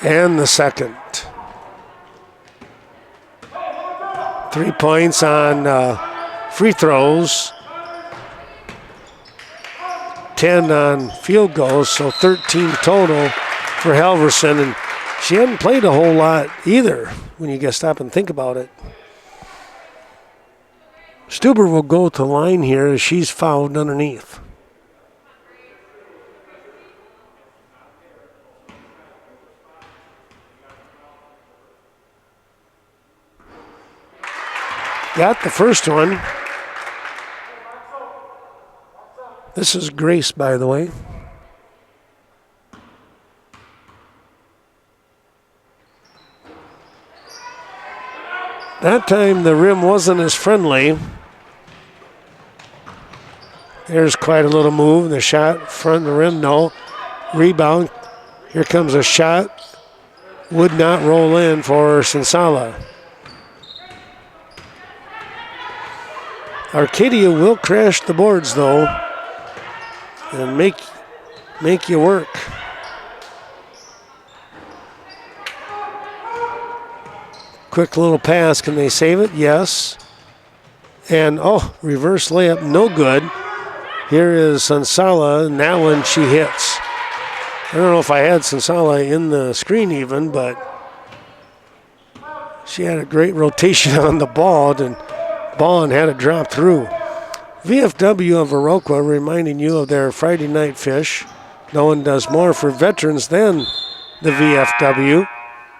And the second. 3 points on free throws. 10 on field goals, so 13 total for Halverson. And she hadn't played a whole lot either when you get stop and think about it. Stuber will go to the line here as she's fouled underneath. Got the first one. This is Grace, by the way. That time the rim wasn't as friendly. There's quite a little move. The shot front of the rim, no. Rebound. Here comes a shot. Would not roll in for Sansala. Arcadia will crash the boards though and make you work. Quick little pass. Can they save it? Yes. And, reverse layup. No good. Here is Sansala, and that one she hits. I don't know if I had Sansala in the screen even, but she had a great rotation on the ball and had it drop through. VFW of Viroqua reminding you of their Friday night fish. No one does more for veterans than the VFW.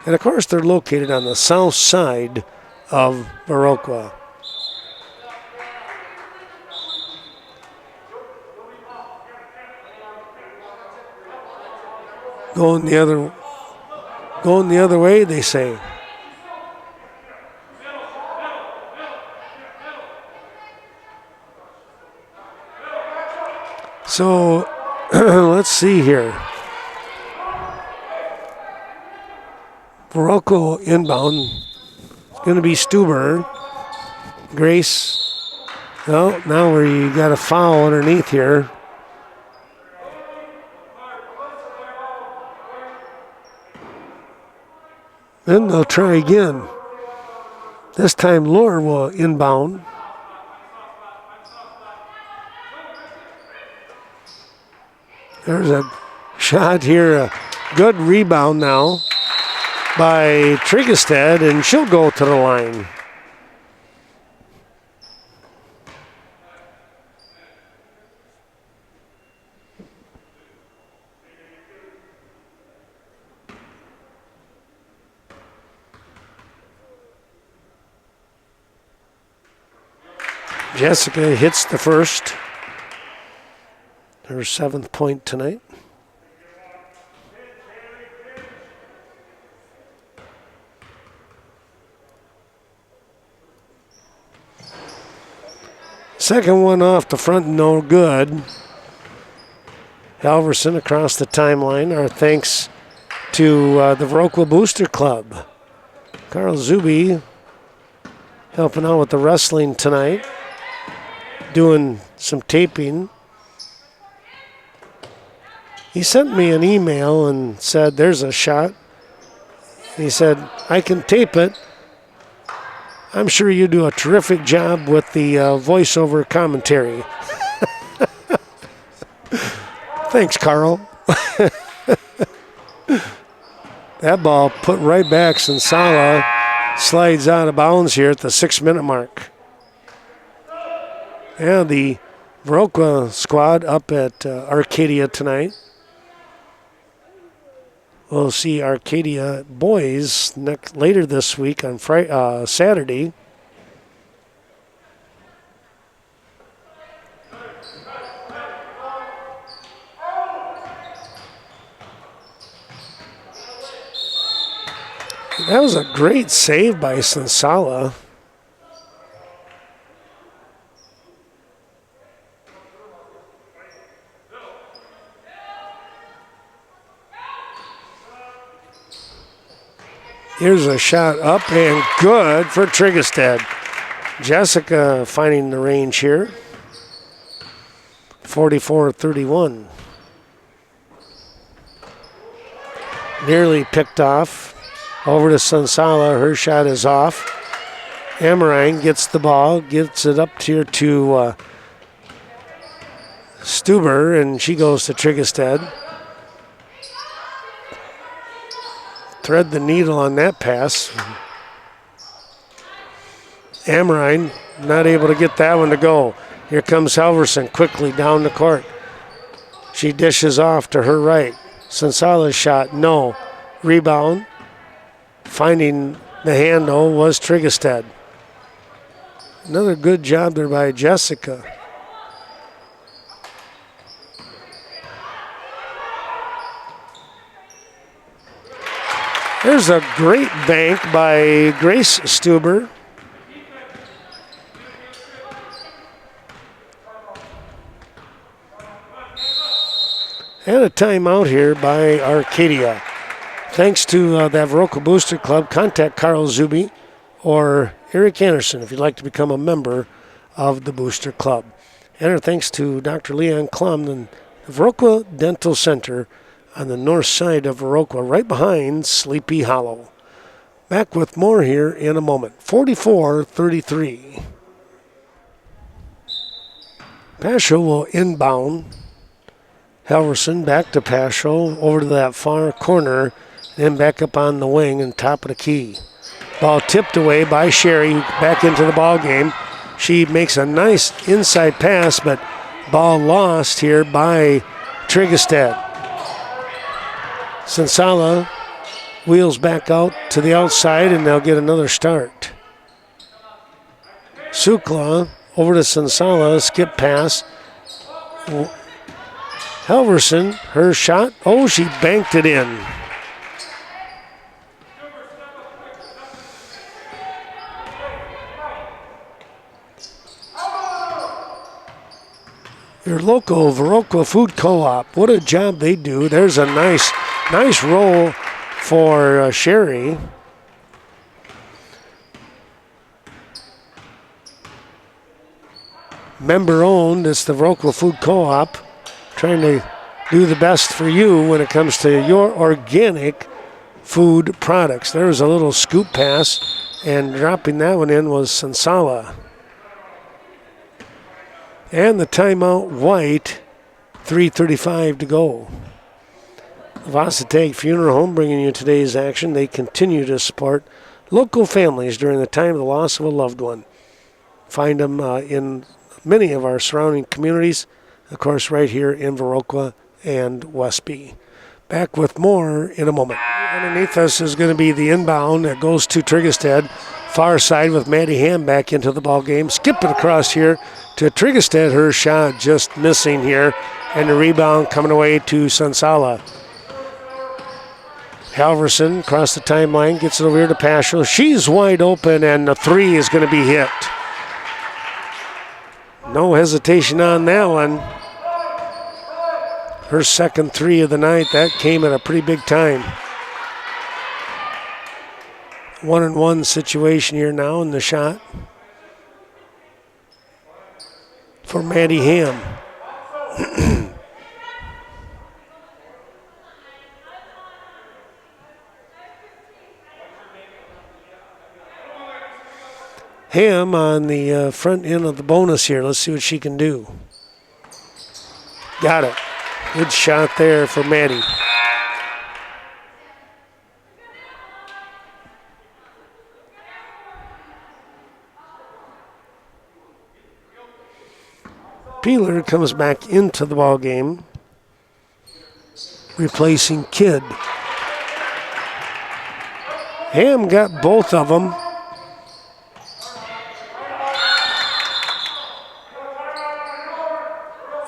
And, of course, they're located on the south side of Viroqua. Going the other way, they say. So, let's see here. Viroqua inbound. It's going to be Stuber. Grace. Oh, now where you got a foul underneath here. Then they'll try again. This time Lure will inbound. There's a shot here. A good rebound now by Trigestad, and she'll go to the line. Jessica hits the first. Her 7th point tonight. Second one off the front, no good. Halverson across the timeline. Our thanks to the Viroqua Booster Club. Carl Zuby helping out with the wrestling tonight. doing some taping. He sent me an email and said, there's a shot. He said, I can tape it. I'm sure you do a terrific job with the voiceover commentary. Thanks, Carl. That ball put right back. Sansala slides out of bounds here at the 6-minute mark. And the Viroqua squad up at Arcadia tonight. We'll see Arcadia boys later this week on Saturday. That was a great save by Sansala. Here's a shot up and good for Triggerstead. Jessica finding the range here. 44-31. Nearly picked off. Over to Sansala. Her shot is off. Amarine gets the ball, gets it up here to Stuber, and she goes to Triggerstead. Thread the needle on that pass. Amarine not able to get that one to go. Here comes Halverson quickly down the court. She dishes off to her right. Sansala's shot, no. Rebound. Finding the handle was Triggerstead. Another good job there by Jessica. There's a great bank by Grace Stuber. And a timeout here by Arcadia. Thanks to that Viroqua Booster Club, contact Carl Zuby or Eric Anderson if you'd like to become a member of the Booster Club. And our thanks to Dr. Leon Klum and the Viroqua Dental Center on the north side of Viroqua, right behind Sleepy Hollow. Back with more here in a moment. 44-33. Paschal will inbound. Halverson back to Paschal, over to that far corner, then back up on the wing and top of the key. Ball tipped away by Sherry, back into the ball game. She makes a nice inside pass, but ball lost here by Triggerstead. Sansala wheels back out to the outside, and they'll get another start. Sukla over to Sansala, skip pass. Halverson, her shot. Oh, she banked it in. Your local Viroqua Food Co-op, what a job they do. There's a nice roll for Sherry. Member owned, it's the Viroqua Food Co-op, trying to do the best for you when it comes to your organic food products. There's a little scoop pass, and dropping that one in was Sansala. And the timeout, White, 3:35 to go. Varsity Funeral Home bringing you today's action. They continue to support local families during the time of the loss of a loved one. Find them in many of our surrounding communities, of course, right here in Viroqua and Westby. Back with more in a moment. Underneath us is going to be the inbound that goes to Triggerstead. Far side with Maddie Ham back into the ball game. Skip it across here to Triggerstead. Her shot just missing here. And the rebound coming away to Sansala. Halverson across the timeline, gets it over here to Paschal. She's wide open, and the three is going to be hit. No hesitation on that one. Her second three of the night, that came at a pretty big time. 1-on-1 situation here now in the shot. for Maddie Ham. Ham on the front end of the bonus here. Let's see what she can do. Got it. Good shot there for Maddie. Peeler comes back into the ball game, replacing Kidd. Ham got both of them.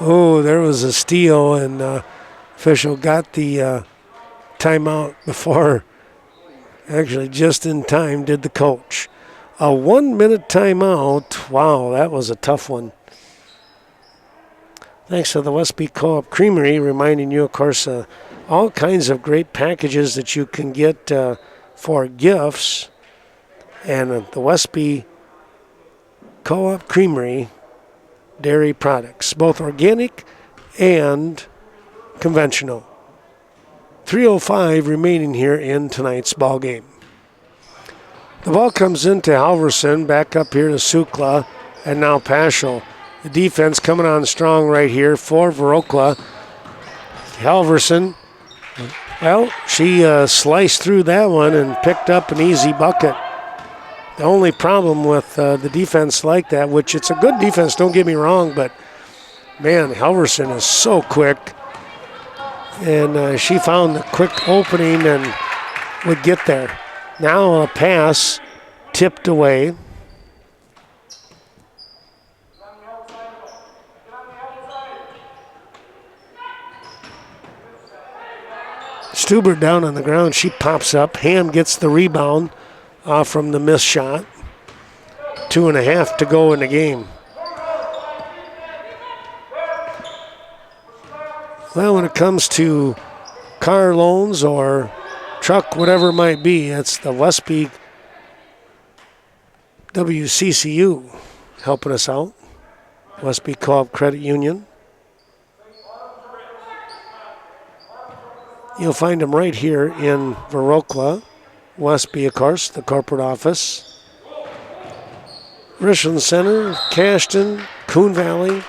Oh, there was a steal, and official got the timeout before, actually just in time, did the coach. A 1-minute timeout. Wow, that was a tough one. Thanks to the Westby Co-op Creamery, reminding you, of course, all kinds of great packages that you can get for gifts. And the Westby Co-op Creamery dairy products, both organic and conventional. 3:05 remaining here in tonight's ball game. The ball comes into Halverson, back up here to Sukla, and now Paschal. The defense coming on strong right here for Viroqua. Halverson, well, she sliced through that one and picked up an easy bucket. The only problem with the defense like that, which it's a good defense, don't get me wrong, but man, Halverson is so quick. And she found the quick opening and would get there. Now a pass tipped away. Stuber down on the ground. She pops up. Ham gets the rebound from the missed shot. 2.5 to go in the game. Well, when it comes to car loans or truck, whatever it might be, it's the Westby WCCU helping us out. Westby Co-op Credit Union. You'll find them right here in Viroqua. Westby, of course, the corporate office. Richland Center, Cashton, Coon Valley.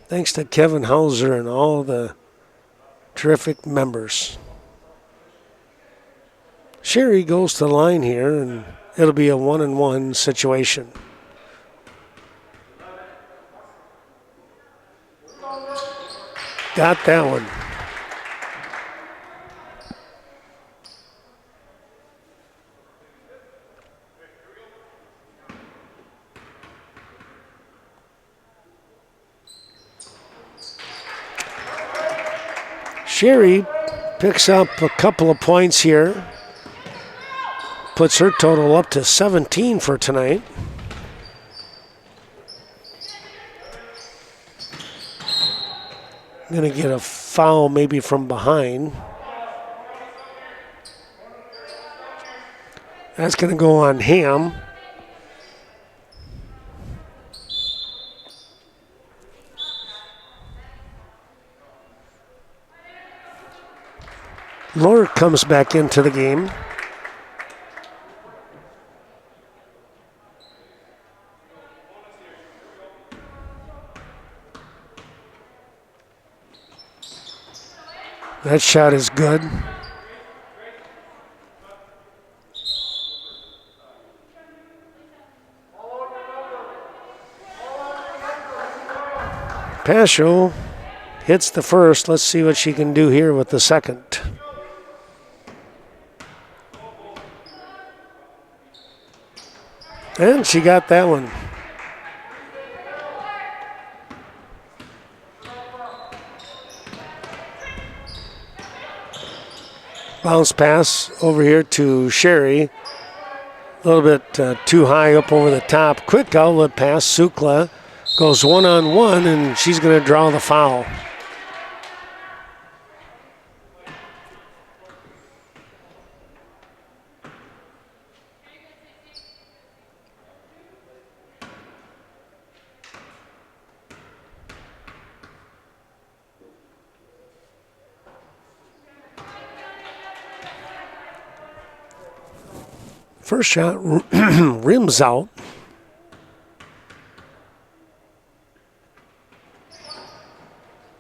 Thanks to Kevin Hauser and all the terrific members. Sherry goes to the line here, and it'll be a 1-on-1 situation. Got that one. Sherry picks up a couple of points here. Puts her total up to 17 for tonight. Going to get a foul maybe from behind. That's going to go on Ham. Lord comes back into the game. That shot is good. Paschal hits the first. Let's see what she can do here with the second. And she got that one. Bounce pass over here to Sherry. A little bit too high up over the top. Quick outlet pass. Sukla goes 1-on-1, and she's going to draw the foul. First shot rims out.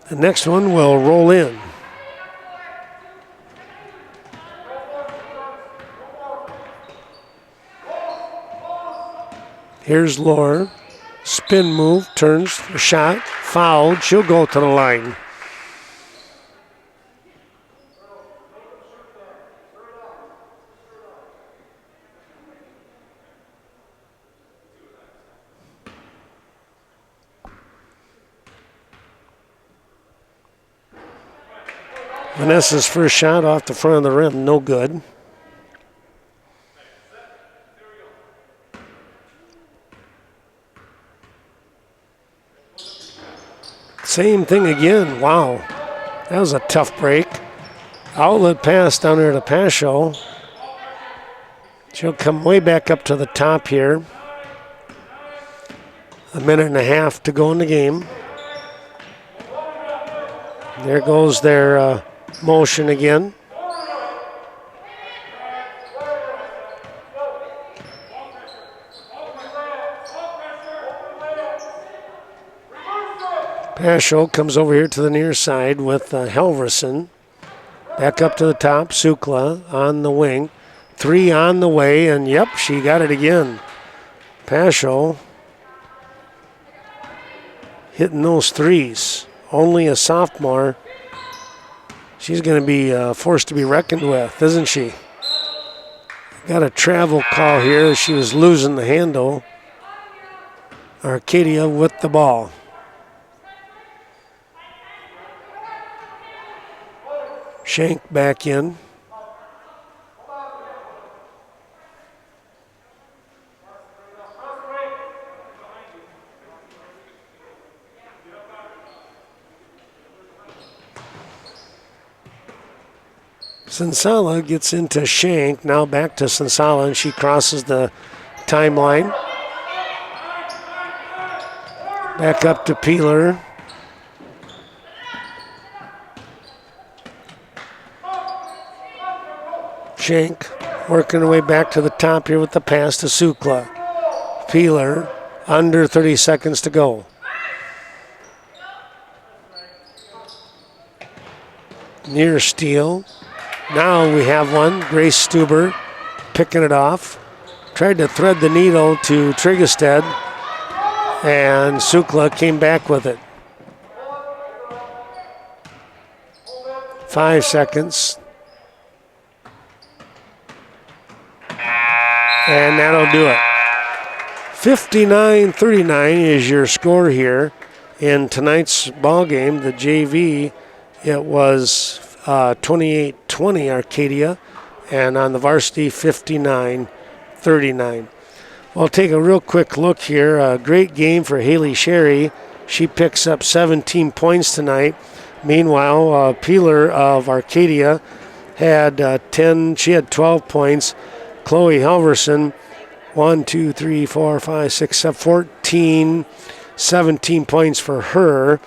The next one will roll in. Here's Laura. Spin move, turns, shot, fouled. She'll go to the line. Vanessa's first shot off the front of the rim, no good. Same thing again. Wow. That was a tough break. Outlet pass down there to Pasho. She'll come way back up to the top here. A minute and a half to go in the game. There goes their motion again. Pasho comes over here to the near side with Helverson. Back up to the top, Sukla on the wing. 3 on the way, and yep, she got it again. Pasho hitting those threes. Only a sophomore. She's going to be forced to be reckoned with, isn't she? Got a travel call here. She was losing the handle. Arcadia with the ball. Shank back in. Sensala gets into Shank, now back to Sensala, and she crosses the timeline. Back up to Peeler. Shank working her way back to the top here with the pass to Sukla. Peeler, under 30 seconds to go. Near steal. Now we have one. Grace Stuber picking it off. Tried to thread the needle to Trigestead, and Sukla came back with it. 5 seconds. And that'll do it. 59-39 is your score here in tonight's ball game. The JV, it was 28-20 Arcadia, and on the varsity 59-39. We'll take a real quick look here. A great game for Haley Sherry. She picks up 17 points tonight. Meanwhile, Peeler of Arcadia had 12 points. Chloe Halverson, 14, 17 points for her.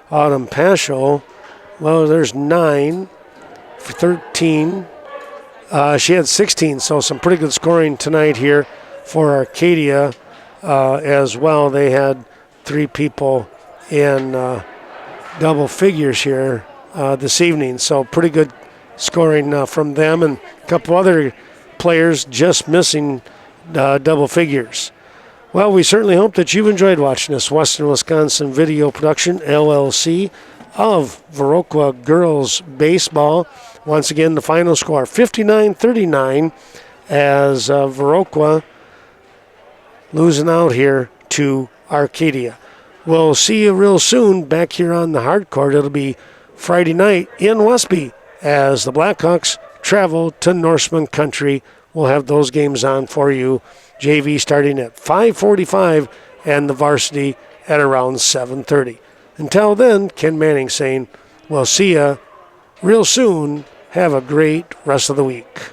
Autumn Pasho, well, there's 9 for 13. She had 16, so some pretty good scoring tonight here for Arcadia as well. They had 3 people in double figures here this evening, so pretty good scoring from them, and a couple other players just missing double figures. Well, we certainly hope that you've enjoyed watching this Western Wisconsin video production, LLC, of Viroqua girls baseball. Once again, the final score, 59-39, as Viroqua losing out here to Arcadia. We'll see you real soon back here on the hard court. It'll be Friday night in Westby as the Blackhawks travel to Norseman Country. We'll have those games on for you. JV starting at 5:45 and the varsity at around 7:30. Until then, Ken Manning saying, we'll see you real soon. Have a great rest of the week.